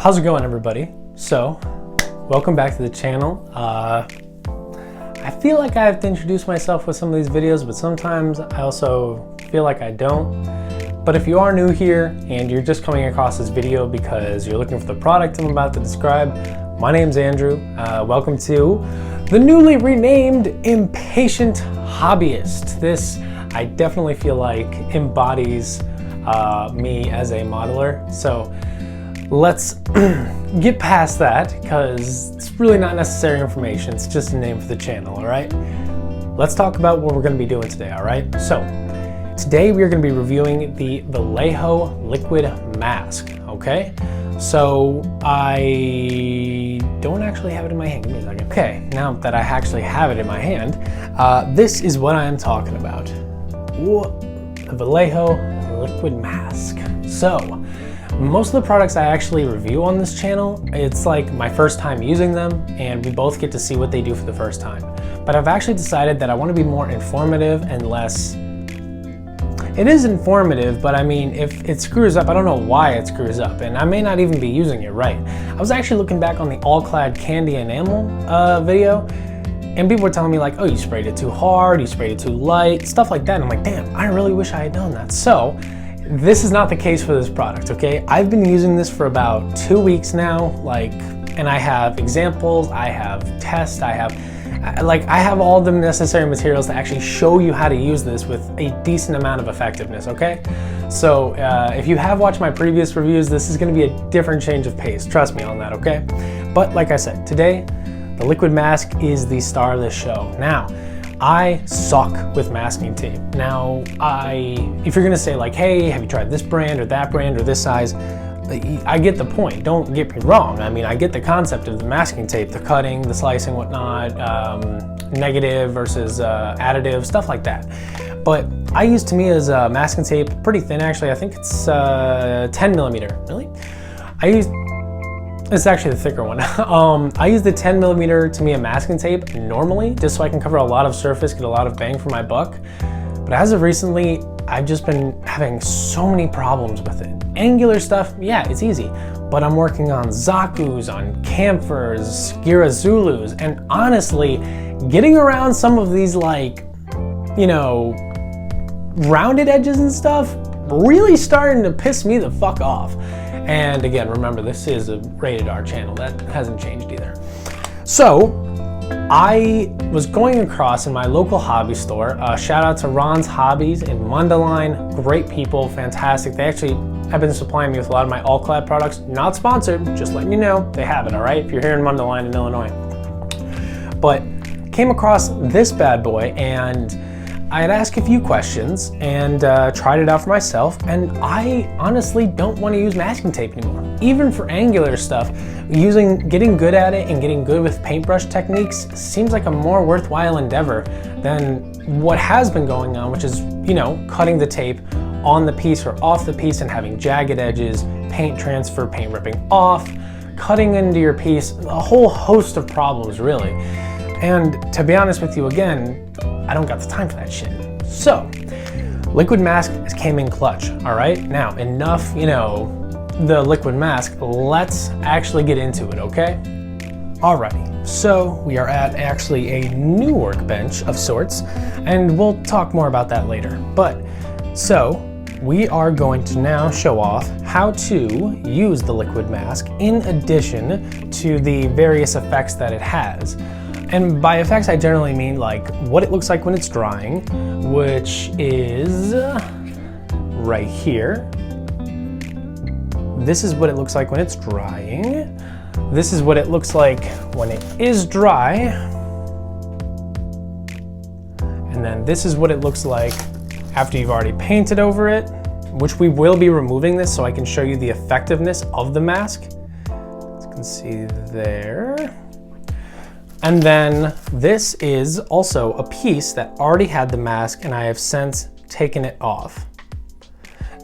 How's it going, everybody? So, welcome back to the channel. I feel like I have to introduce myself with some of these videos, but sometimes I also feel like I don't. But if you are new here and you're just coming across this video because you're looking for the product I'm about to describe, my name's Andrew. Welcome to the newly renamed Impatient Hobbyist. This, I definitely feel like, embodies me as a modeler. So let's get past that because it's really not necessary information. It's just a name for the channel, all right? Let's talk about what we're going to be doing today, all right? So today we are going to be reviewing the Vallejo liquid mask, okay? So I don't actually have it in my hand. Give me a second. Okay, now that I actually have it in my hand, this is what I am talking about. The Vallejo liquid mask. So most of the products I actually review on this channel, it's like my first time using them and we both get to see what they do for the first time. But I've actually decided that I want to be more informative and less... It is informative, but I mean, if it screws up, I don't know why it screws up, and I may not even be using it right. I was actually looking back on the all-clad candy enamel video, and people were telling me like, oh, you sprayed it too hard, you sprayed it too light, stuff like that. And I'm like, damn, I really wish I had known that. So this is not the case for this product, okay? I've been using this for about 2 weeks now, and I have examples, I have tests, I have all the necessary materials to actually show you how to use this with a decent amount of effectiveness, okay? So if you have watched my previous reviews, this is gonna be a different change of pace, trust me on that, okay? But like I said, today, the liquid mask is the star of this show. Now, I suck with masking tape. Now, if you're gonna say like, hey, have you tried this brand or that brand or this size? I get the point, don't get me wrong. I mean, I get the concept of the masking tape, the cutting, the slicing, whatnot, negative versus additive, stuff like that. But I use Tamiya's masking tape, pretty thin actually. I think it's 10 millimeter, really? It's actually the thicker one. I use the 10 millimeter Tamiya masking tape normally, just so I can cover a lot of surface, get a lot of bang for my buck. But as of recently, I've just been having so many problems with it. Angular stuff, yeah, it's easy. But I'm working on Zakus, on Camphors, Gira Zulus, and honestly, getting around some of these rounded edges and stuff, really starting to piss me the fuck off. And again, remember, this is a rated R channel. That hasn't changed either. So, I was going across in my local hobby store. Shout out to Ron's Hobbies in Mundelein. Great people, fantastic. They actually have been supplying me with a lot of my all-clad products. Not sponsored, just letting you know. They have it, all right? If you're here in Mundelein in Illinois. But came across this bad boy and I had asked a few questions and tried it out for myself, and I honestly don't want to use masking tape anymore. Even for angular stuff, getting good at it and getting good with paintbrush techniques seems like a more worthwhile endeavor than what has been going on, which is, cutting the tape on the piece or off the piece and having jagged edges, paint transfer, paint ripping off, cutting into your piece, a whole host of problems really. And to be honest with you, again, I don't got the time for that shit. So, liquid mask came in clutch, all right? Now, enough, the liquid mask, let's actually get into it, okay? Alrighty, so we are at actually a new workbench of sorts, and we'll talk more about that later. But, so, we are going to now show off how to use the liquid mask in addition to the various effects that it has. And by effects, I generally mean like what it looks like when it's drying, which is right here. This is what it looks like when it's drying. This is what it looks like when it is dry. And then this is what it looks like after you've already painted over it, which we will be removing this so I can show you the effectiveness of the mask. As you can see there. And then this is also a piece that already had the mask and I have since taken it off.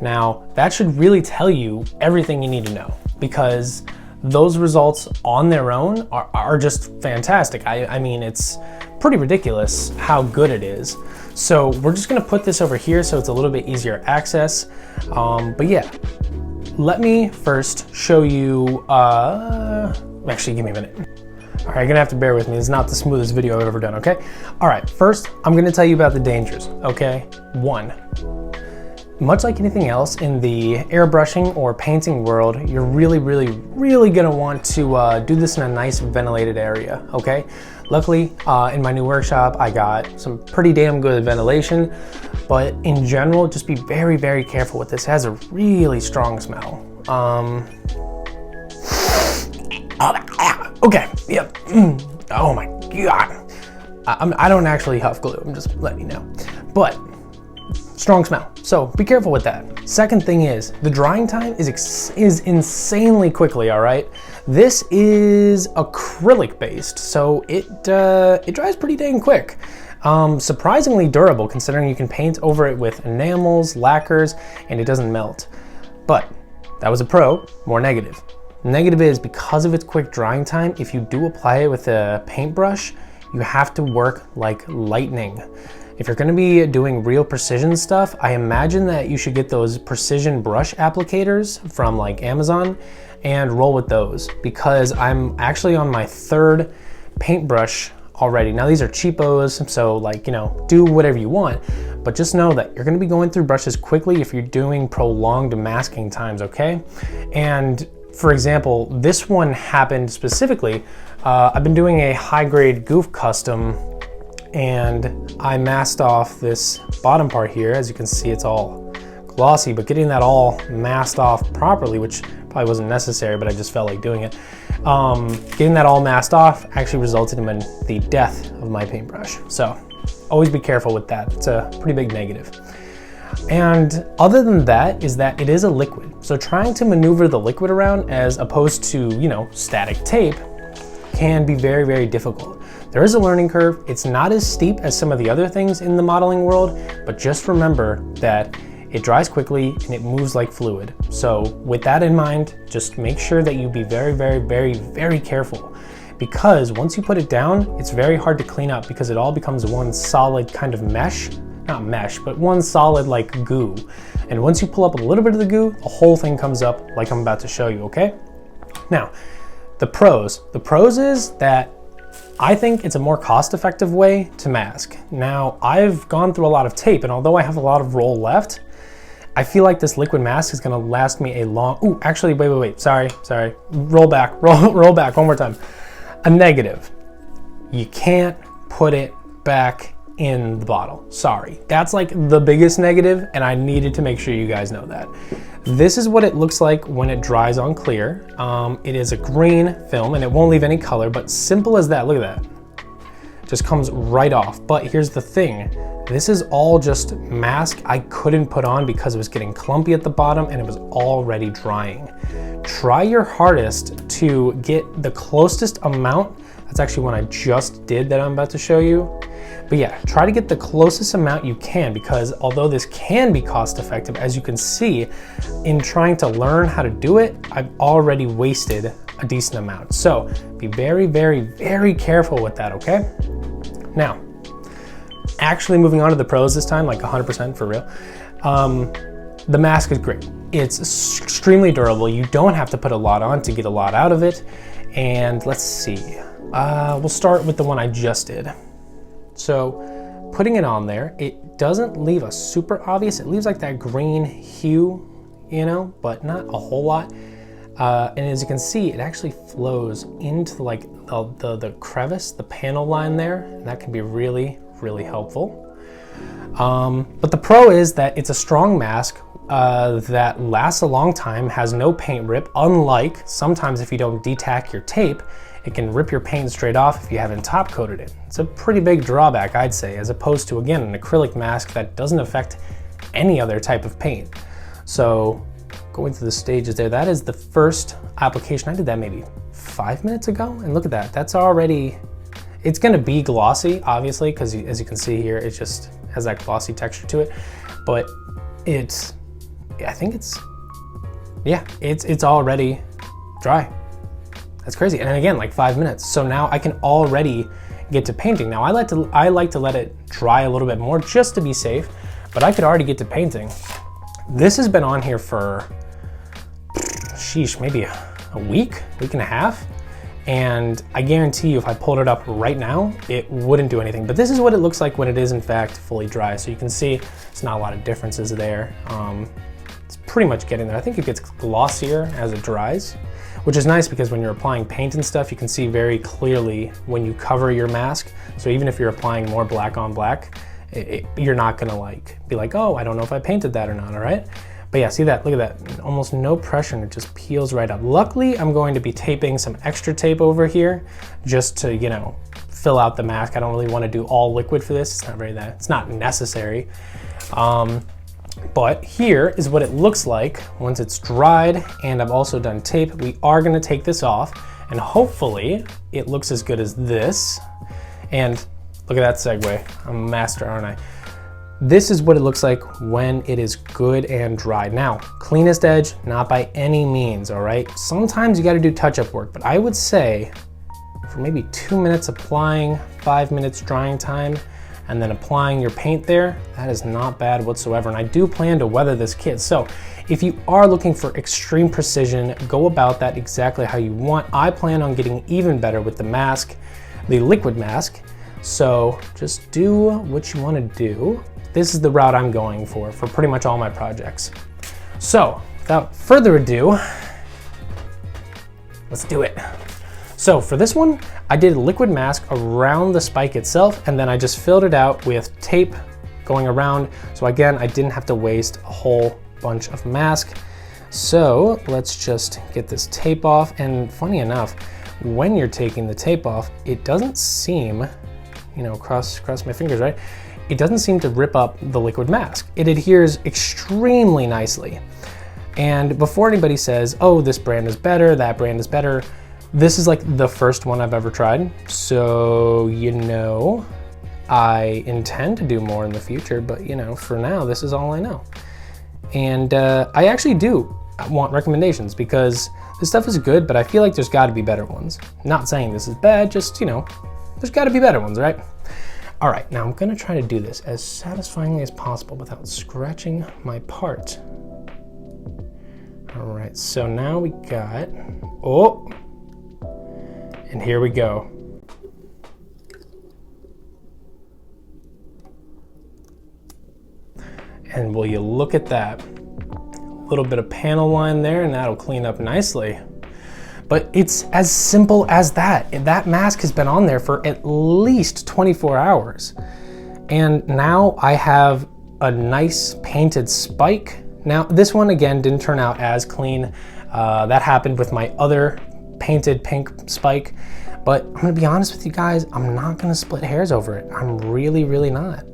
Now, that should really tell you everything you need to know because those results on their own are just fantastic. I mean, it's pretty ridiculous how good it is. So we're just gonna put this over here so it's a little bit easier access. But yeah, let me first show you, actually give me a minute. All right, you're gonna have to bear with me. It's not the smoothest video I've ever done, okay? All right, first, I'm gonna tell you about the dangers, okay? 1, much like anything else in the airbrushing or painting world, you're really gonna want to do this in a nice ventilated area, okay? Luckily, in my new workshop, I got some pretty damn good ventilation, but in general, just be very careful with this. It has a really strong smell. Okay, yep. Oh my God. I don't actually huff glue, I'm just letting you know. But, strong smell, so be careful with that. Second thing is, the drying time is insanely quickly, all right? This is acrylic based, so it dries pretty dang quick. Surprisingly durable considering you can paint over it with enamels, lacquers, and it doesn't melt. But that was a pro, more negative. Negative is because of its quick drying time, if you do apply it with a paintbrush, you have to work like lightning. If you're gonna be doing real precision stuff, I imagine that you should get those precision brush applicators from like Amazon and roll with those, because I'm actually on my 3rd paintbrush already. Now these are cheapos, so like, you know, do whatever you want, but just know that you're gonna be going through brushes quickly if you're doing prolonged masking times, okay? And for example, this one happened specifically, I've been doing a high-grade Gouf custom and I masked off this bottom part here. As you can see, it's all glossy, but getting that all masked off properly, which probably wasn't necessary, but I just felt like doing it. Getting that all masked off actually resulted in the death of my paintbrush. So always be careful with that. It's a pretty big negative. And other than that is that it is a liquid. So trying to maneuver the liquid around as opposed to, you know, static tape can be very difficult. There is a learning curve. It's not as steep as some of the other things in the modeling world, but just remember that it dries quickly and it moves like fluid. So with that in mind, just make sure that you be very careful, because once you put it down, it's very hard to clean up because it all becomes one solid kind of mesh. Not mesh, but one solid like goo. And once you pull up a little bit of the goo, the whole thing comes up like I'm about to show you, okay? Now, the pros. The pros is that I think it's a more cost-effective way to mask. Now, I've gone through a lot of tape, and although I have a lot of roll left, I feel like this liquid mask is gonna last me a long, ooh, actually, wait, sorry. Roll back one more time. A negative, you can't put it back in the bottle. Sorry, that's like the biggest negative, and I needed to make sure you guys know that. This is what it looks like when it dries on clear. It is a green film and it won't leave any color, but simple as that, look at that. Just comes right off. But here's the thing, this is all just mask I couldn't put on because it was getting clumpy at the bottom and it was already drying. Try your hardest to get the closest amount. That's actually one I just did that I'm about to show you. But yeah, try to get the closest amount you can, because although this can be cost effective, as you can see, in trying to learn how to do it, I've already wasted a decent amount. So be very careful with that, okay? Now, actually moving on to the pros this time, like 100% for real. The mask is great. It's extremely durable. You don't have to put a lot on to get a lot out of it. And let's see, we'll start with the one I just did. So putting it on there, it doesn't leave a super obvious, it leaves like that green hue, you know, but not a whole lot. And as you can see, it actually flows into like the crevice, the panel line there, and that can be really helpful. But the pro is that it's a strong mask that lasts a long time, has no paint rip, unlike sometimes if you don't detack your tape, it can rip your paint straight off if you haven't top coated it. It's a pretty big drawback, I'd say, as opposed to, again, an acrylic mask that doesn't affect any other type of paint. So going through the stages there, that is the first application. I did that maybe 5 minutes ago, and look at that, that's already, it's gonna be glossy, obviously, because as you can see here, it just has that glossy texture to it, but it's, I think it's, yeah, it's already dry. That's crazy. And then again, like 5 minutes. So now I can already get to painting. Now I like to let it dry a little bit more just to be safe, but I could already get to painting. This has been on here for sheesh, maybe a week and a half. And I guarantee you if I pulled it up right now, it wouldn't do anything. But this is what it looks like when it is in fact fully dry. So you can see it's not a lot of differences there. It's pretty much getting there. I think it gets glossier as it dries, which is nice because when you're applying paint and stuff, you can see very clearly when you cover your mask. So even if you're applying more black on black, you're not gonna like be like, oh, I don't know if I painted that or not, all right? But yeah, see that, look at that, almost no pressure and it just peels right up. Luckily, I'm going to be taping some extra tape over here just to, you know, fill out the mask. I don't really want to do all liquid for this. It's not necessary. But here is what it looks like once it's dried, and I've also done tape. We are gonna take this off and hopefully it looks as good as this. And look at that segue, I'm a master, aren't I? This is what it looks like when it is good and dry. Now, cleanest edge, not by any means, all right? Sometimes you gotta do touch-up work, but I would say for maybe 2 minutes applying, 5 minutes drying time, and then applying your paint there, that is not bad whatsoever. And I do plan to weather this kit. So if you are looking for extreme precision, go about that exactly how you want. I plan on getting even better with the mask, the liquid mask. So just do what you wanna do. This is the route I'm going for pretty much all my projects. So without further ado, let's do it. So for this one, I did a liquid mask around the spike itself, and then I just filled it out with tape going around. So again, I didn't have to waste a whole bunch of mask. So let's just get this tape off. And funny enough, when you're taking the tape off, it doesn't seem, you know, cross my fingers, right? It doesn't seem to rip up the liquid mask. It adheres extremely nicely. And before anybody says, oh, this brand is better, that brand is better, this is like the first one I've ever tried. So, you know, I intend to do more in the future, but you know, for now, this is all I know. And I actually do want recommendations because this stuff is good, but I feel like there's gotta be better ones. Not saying this is bad, just, you know, there's gotta be better ones, right? All right, now I'm gonna try to do this as satisfyingly as possible without scratching my part. All right, so now we got, oh, and here we go. And will you look at that? A little bit of panel line there, and that'll clean up nicely. But it's as simple as that. That mask has been on there for at least 24 hours. And now I have a nice painted spike. Now, this one, again, didn't turn out as clean. That happened with my other painted pink spike. But I'm gonna be honest with you guys, I'm not gonna split hairs over it. I'm really, really not.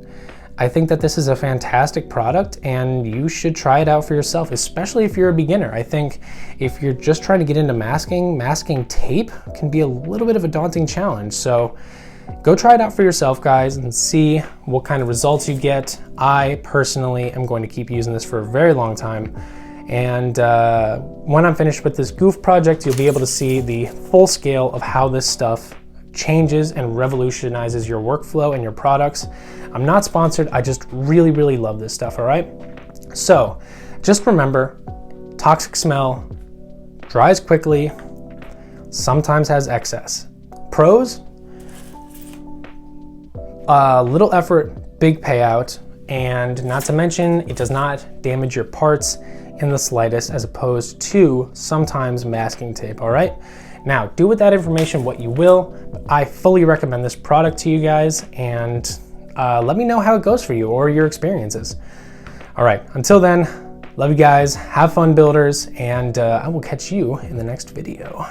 I think that this is a fantastic product and you should try it out for yourself, especially if you're a beginner. I think if you're just trying to get into masking tape can be a little bit of a daunting challenge. So go try it out for yourself, guys, and see what kind of results you get. I personally am going to keep using this for a very long time. And when I'm finished with this Gouf project, you'll be able to see the full scale of how this stuff changes and revolutionizes your workflow and your products. I'm not sponsored, I just really, really love this stuff, all right? So just remember, toxic smell, dries quickly, sometimes has excess. Pros, little effort, big payout, and not to mention, it does not damage your parts in the slightest as opposed to sometimes masking tape, all right? Now, do with that information what you will, but I fully recommend this product to you guys, and let me know how it goes for you or your experiences. All right, until then, love you guys, have fun builders, and I will catch you in the next video.